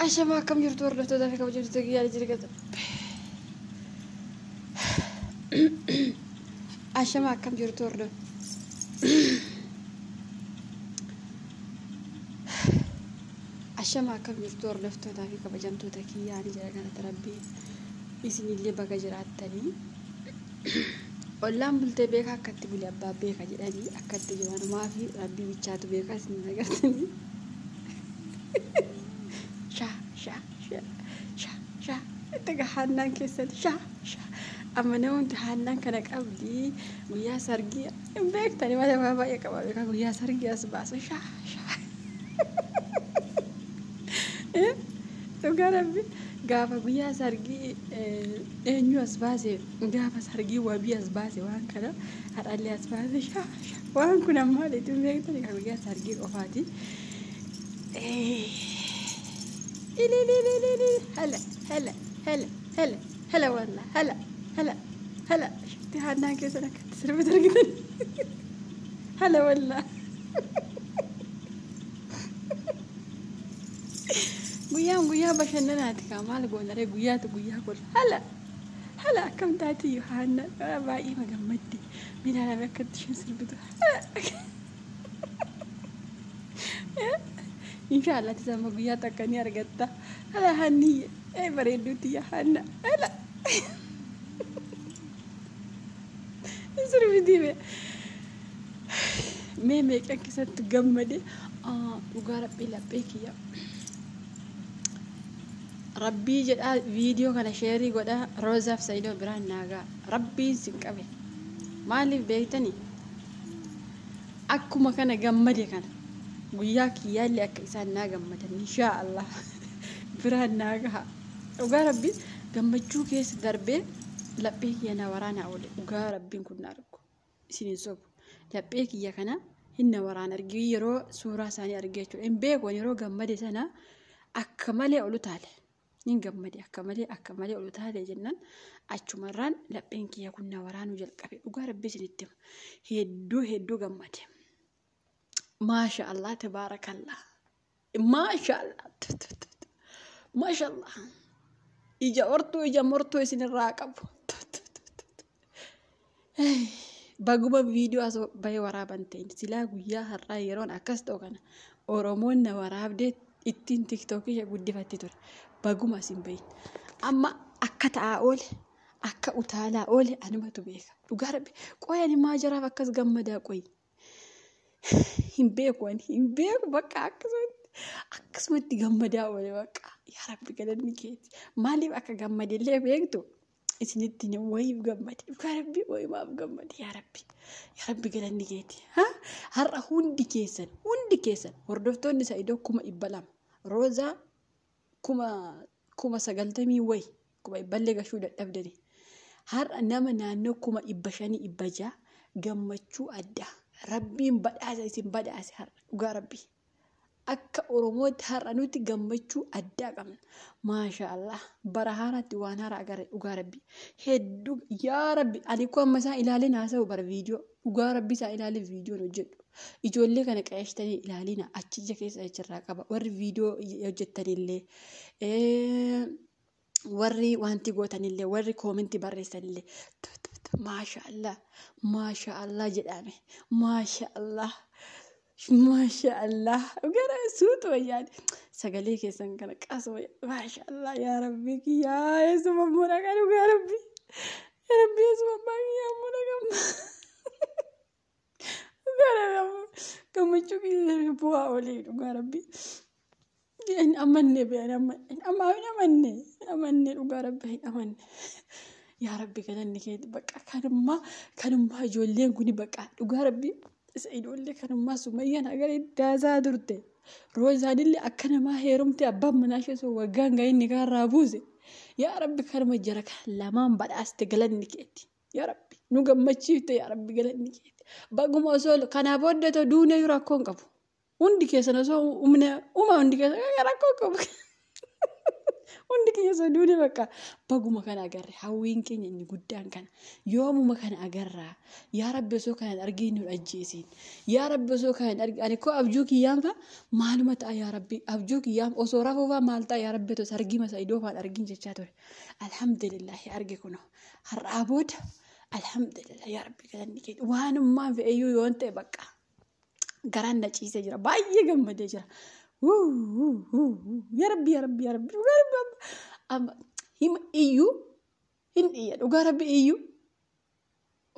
Ashama kam jirtu hordoftoota fi kabajamtoota guyyaa jirgata. Ashama kam jirtu hordof. Ashama kam jirtu hordoftoota fi kabajamtoota guyyaa jirgata Rabbi isinillee baga jiraattanii. Ollaan bultee beekaa akkatti bulee abbaa beeka jedhanii akkatti jiwanumaa fi Rabbi bichaatu beekaa isin agartanii. Tega Hanan keessa sha amana wanti Hanan kana qabdi guyyaa sargii beektani waan baay'ee qaba beekaa guyyaa sargii as baasa sha Rabbi gaafa guyyaa sargii eenyu as baase gaafa sargii wabii as baase waan kana hadhallee as baase sha waan kun amma leetu beektani guyyaa sargii qofaati هلا والله هلا شفتي هانا كيف انا كنت سربت رقدني هلا والله قيام بشننا كمال قلنا ري قيات كل هلا كم تاتي يوحنا باقي ما قمدي من انا ما كنت سربت إن شاء الله تسمى قياتك كني أرجعتها هلا هنية بريدوتي يا هنا هلا يصير بدي ميمك أكيد تجمدي وقارب إلى بيكيا ربي جد فيديو كان شيري قدا روزا في سيدو بران ناقا ربي سكبي مالي بيتني أكو مكان جمدي كان وياك يالي أكيسان ناقا مدن إن شاء الله بران ناقا وقاربي جمجو كيس دربي لبيك يا ورانا أولي وقاربي كنا نركو سنين صوب لبيك يا كنا هن ورانا رجي يرو سورة ثانية رجيتو إن بيك ونيرو جمدي سنة أكملي أولو تالي نين جمدي أكملي أولو تالي جنن أشمران لبيك يا كنا ورانا وجلكبي وقاربي سنتم هدو جمدي ما شاء الله تبارك الله ما شاء الله ما شاء الله إجا مرتو يسين الراقب بقوم فيديو أسو باي ورابنتين سلا قويا هراي يرون أكستو كان أورمون وراب ديت إتين تيك توكي يقول دفاتي تور بقوم أسين باي أما أكتا أول أكا أتالا أول أنا ما تبيك وقاربي قوي أنا ما جرى فكس قمدا قوي هنبيك بقى أكسمت جمدا ولا بقى يا ربي كده نكيت مالي بقى جمدا اللي بيكتو إسنتني وين جمدا يا ربي وين ما جمدا يا ربي كده نكيت ها هر هوندي كيسن وردفتون نسايدو كما إبلام روزا كما سجلتمي وين كما إبلغ شو ده أبدني هر أنما نانو كما إبشاني إبجا جمتشو أدا ربي بدأ هر وقاربي أكا أورموت هر أنوتي جمتشو أدا كمان ما شاء الله برهارة وانهار وقاربي هدو يا ربي أنا كم مثلا إلى لنا سو بر فيديو وقاربي سا إلى الفيديو نجد يقول لك أنا كأشتري إلى لنا أتشجع كيس أشتراك ور فيديو يجتني اللي وري وانتي قوتني اللي وري كومنتي بريسن اللي ما شاء الله جدامي ما شاء الله وقرأ سوت وياد سقالي كيسان كان قاسوي ما شاء الله يا ربي يا يسوع مبارك عليك يا ربي يسوع مبارك يا مبارك وقرأ كم تشوفي بوا ولي وقربي يعني أمني بيان أمني وقربي أمني يا ربي كان نكيد بقى كانوا ما جولين كوني بقى وقربي سيدول لي كانوا ما سمية أقول دازا درتي روزا دي اللي أكنا ما هيرمتي أباب مناشس وقان جاي نكار رابوزي يا ربي كان مجرك لمان بعد أستقلن نكيتي يا ربي نوجا ما تشيفت يا ربي قلن نكيتي بقى ما أصول كان أبود تدونه يراكون كفو وندي كيسنا سو وما وندي كيسنا يراكون كفو hundi keenya saduude bakka baguma kana agarre hawwiin keenya inni guddaan kana yoomuma kana agarraa yaa rabbi osoo kana arginu ajjeesiin yaa rabbi osoo kana argi ani ko abjuu kiyyaan fa maaluma ta'a yaa rabbi abjuu kiyyaan osoo rafuufa maal ta'a yaa rabbi tos argima Saidoo faan argin jechaa ture alhamdulillah arge kuno har'aa booda alhamdulillah yaa rabbi galanni kee waanummaan fe'eyyuu yoon ta'e bakka garaan na ciisee jira baay'ee gammadee jira. Ya Rabbi amma him iyu hin iya dhugaa rabbi iyu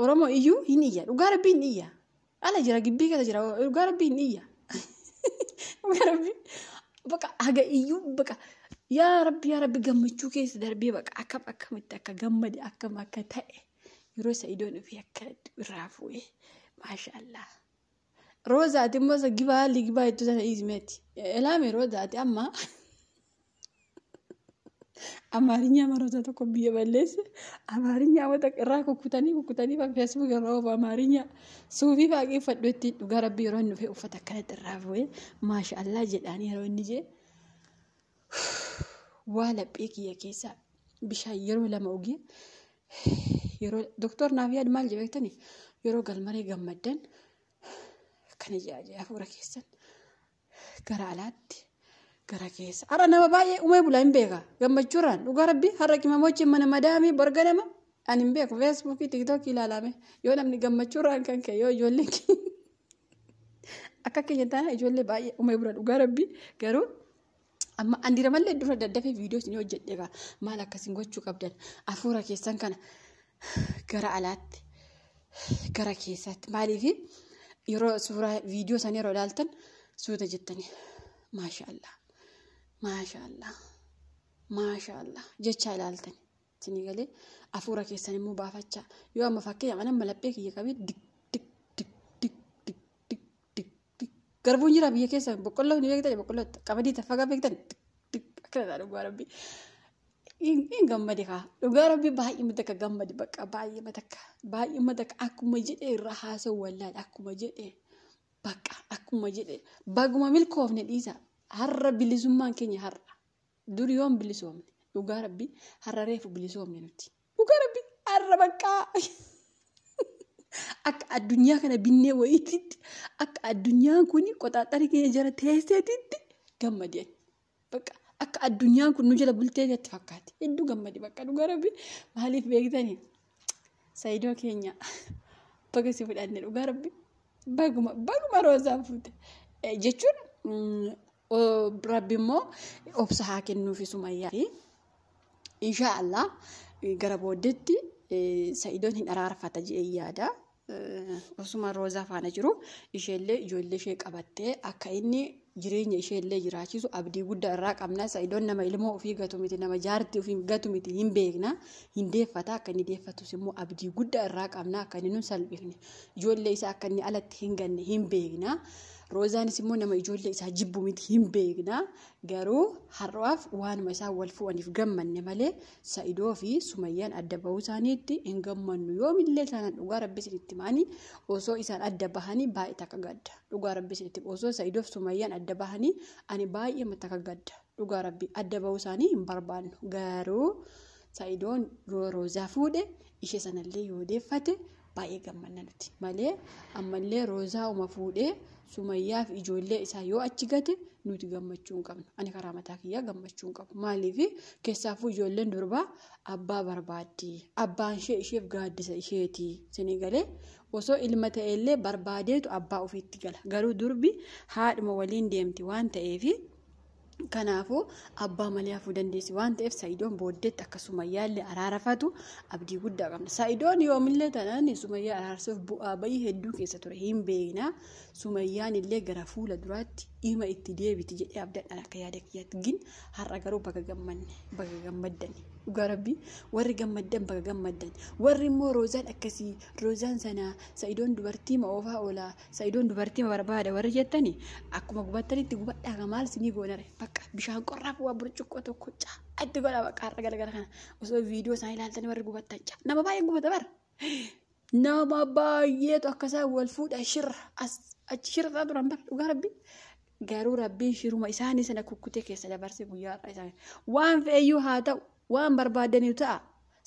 oromo iyu hin iya dhugaa rabbi hin iya ala jira gibbii kasa jira dhugaa rabbi hin iya dhugaa rabbi baka aga iyu baka ya rabbi gammachuu keessa darbee baka akkamitti akka gammade akkam akka ta'e yeroo Saidoon fi akka raafu'e maashaallah. Roza ati mmosa giba itu sana izmeti. Elame roza ati amma amarinya maroza toko biya balese amarinya wata rako kutani pa Facebook roba amarinya sufi pa ke fadweti dugara biro no fe ufata kana terafwe mashallah jedani ro nije wala peki ya kesa bisha yero lama ugi yero doktor Naviad mal jebektani yero galmare gammadan kan jaaje afura keessan gara alaatti gara keessa ara nama baay'ee umee bulaa hin beeka gammachuuraan dhugaa rabbi har'a kimamochi mana madaamii borganama ani hin beeku Facebook TikTok ilaalame yoo namni gammachuuraan kan kee yoo ijoollee akka keenya taana ijoollee baay'ee umee bulaa dhugaa rabbi garuu amma andira malee dura daddafee viidiyoo isin hojjedhe maal akkasiin gochuu qabdan afura keessan kana gara alaatti gara keessatti maaliif yeroo suuraa viidiyoo san yeroo ilaaltan suuta jettanii maashaallah jecha ilaaltan isinii galee afuura keessan immoo baafachaa yoo amma fakkeenya mana malaphee kiyya qabee garbuun jira biyya keessa boqqolloo ni beektan boqqolloo qamadii taffagaa beektan akkana dhugaa rabbi in gammade kaa dhugaa rabbi baay'ee matakka gammade bakka baay'ee matakka akkuma jedhee irra haasa'u wallaal akkuma jedhee bakka akkuma jedhee baguma milkoofne dhiisa har'a bilisummaan keenya har'a duri yoon bilisoomne dhugaa rabbi har'a reefu bilisoomne nuti dhugaa rabbi har'a bakka akka addunyaa kana binnee wayiititti akka addunyaan kun qoxaaxarii keenya jara teesseetitti gammadeen bakka akka addunyaan kun nu jala bultee jetti fakkaate hedduu gammade bakka dhugaa rabbi maaliif beektanii Saidoo keenya baga si fudhanne dhugaa rabbi baguma roozaa fuute jechuun rabbi immoo obsa haa kennuufi Sumayyaa inshaallah gara booddeetti Saidoon hin araarfata jedhee yaada osuma roozaa faana jiru isheellee ijoollee ishee qabattee akka inni jireenya isheellee jiraachisu abdii guddaa irraa qabna Saidoon nama ilmoo ofii gatu miti nama jaartii ofii gatu miti hin beekna hin deeffata akka inni deeffatus immoo abdii guddaa irraa qabna akka inni nun salphifne ijoollee isaa akka inni alatti hin ganne hin beekna roozaanis immoo nama ijoollee isaa jibbu miti hin beekna garuu har'aaf waanuma isaa wal fu'aniif gammanne malee Saidoo fi Sumayyaan adda bahuu isaaniitti hin gammannu yoomillee isaan dhugaa rabbi isinitti maanii osoo isaan adda bahanii baay'ee takka gadda dhugaa rabbi isinitti osoo Saidoo fi Sumayyaan adda bahanii ani baay'ee takka gadda dhugaa rabbi adda bahuu isaanii hin barbaannu garuu Saidoon yoo roozaa fuudhe ishee sanallee yoo deeffate baay'ee gammanna nuti malee ammallee roozaa uma fuudhee Sumayyaa fi ijoollee isaa yoo achi gate nuti gammachuu hin qabnu ani karaa mataa kiyyaa gammachuu hin qabu maaliif keessaafuu ijoolleen durbaa abbaa barbaaddi abbaan isheef gaaddisa isheeti isinii galee osoo ilma ta'ellee barbaadeetu abbaa ofiitti gala garuu durbi haadhuma waliin deemti waan ta'eef kanaafuu abbaa malee hafuu dandeessi waan ta'eef Saidoon booddeetti akka Sumayyaallee araarafatu abdii guddaa qabna Saidoon yoomillee tanaan Sumayyaa araarsuuf bu'aa bayii hedduu keessa ture hin beekna Sumayyaan illee gara fuula duraatti dhima itti deebiti jedhee abdadhaan akka yaada kiyyaatti gin har'a garuu baga gammaddan dhugaa rabbi warri gammaddan baga gammaddan warri immoo roozaan akkasii roozaan sana Saidoon dubartii ma oofaa oolaa Saidoon dubartii ma barbaada warri jettani akkuma gubattanitti gubadhaa maal sinii goonare bakka bishaan qorraaf waa burcuqqoo tokko itti godha bakka har'a galgala kana osoo viidiyoo isaa ilaaltanii warri gubattan nama baay'ee gubata bara nama baay'eetu akkasaa wal fuudha shirra achi shirra turan bara dhugaa rabbi garuu rabbiin shiruma isaanii sana kukkutee keessa dabarse guyyaa har'aa isaanii waan fe'eyyuu haa ta'u waan barbaadaniif ta'a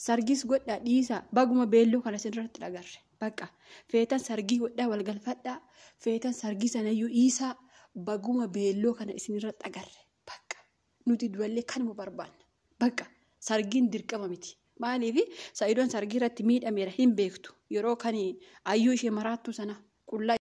sargis godhaa dhiisaa baguma beelloo kana sirratti dhagarre bakka feetan sargii godhaa walgalfadhaa feetan sargii sanayyuu dhiisaa baguma beelloo kana isinirratti dhagarre bakka nuti durallee kanuma barbaanna bakka sargiin dirqama miti maaliif Sa'iidoon sargii irratti miidhameera hin beektu yeroo kan ayyuu ishee maraattu sana qullaa